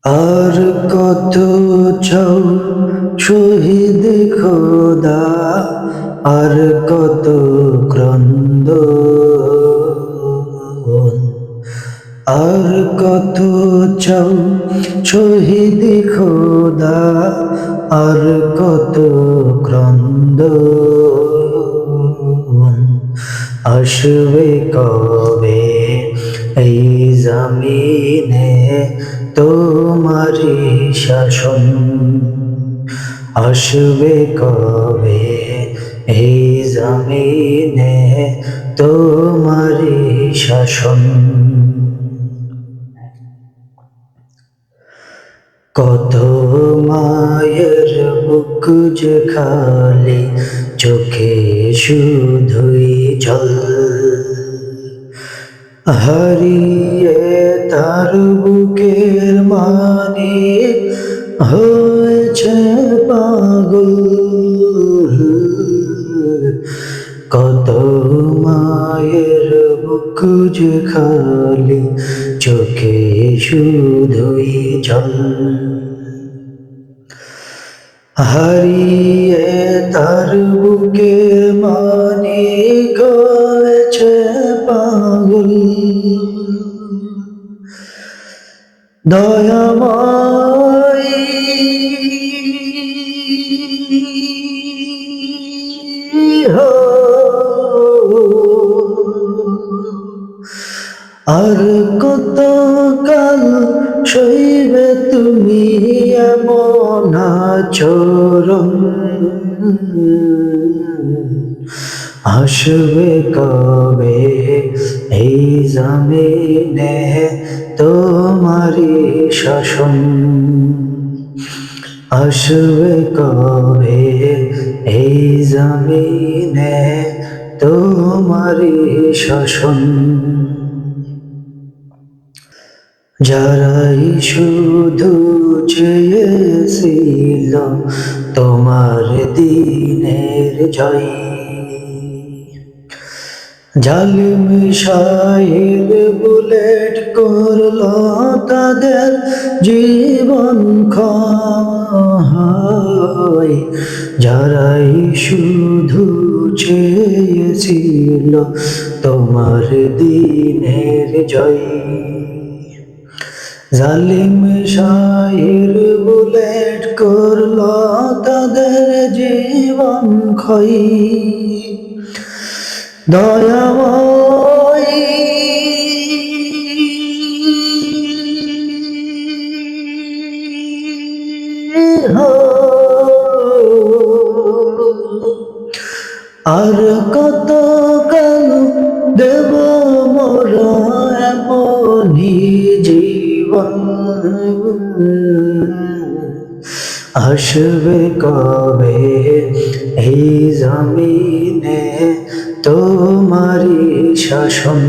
আর কত চাও শহীদ খোদা, আর কত ক্রন্দ, আর কত চাও শহীদ খোদা, আর কত ক্রন্দ। আসবে কবে এই জমিনে তোমারি শাসন, আসবে কবে এই জমিনে তোমারি শাসন। কত মায়ের বুক যে খালি, চোখে শুধুই জল, হারিয়ে তার বুকের মানে হয়েছে পাগল। কত মায়ের বুক যে খালি, চোখে শুধুই জল, হারিয়ে তার বুকের মানে হয়েছে পাগল। দয়াময় হো, আর কত কাল সইবে তুমি এমন আচরণ, আসবে কবে এই জমিনে তোমারি শাসন, আসবে কবে এই জমিনে তোমারি শাসন। যারাই শুধু চেয়েছিল তোমার দিনের জয়, জালিম শাহের বুলেট করলো তাদের জীবন ক্ষয়। যারাই শুধু চেয়েছিল তোমার দিনের জয়, জালিম শাহের বুলেট করলো তাদের জীবন ক্ষয়। দয়াময় হো, আর কত কাল দেব মোরা এমনি জীবন, আসবে কবে এই জমিনে তোমারি শাসন।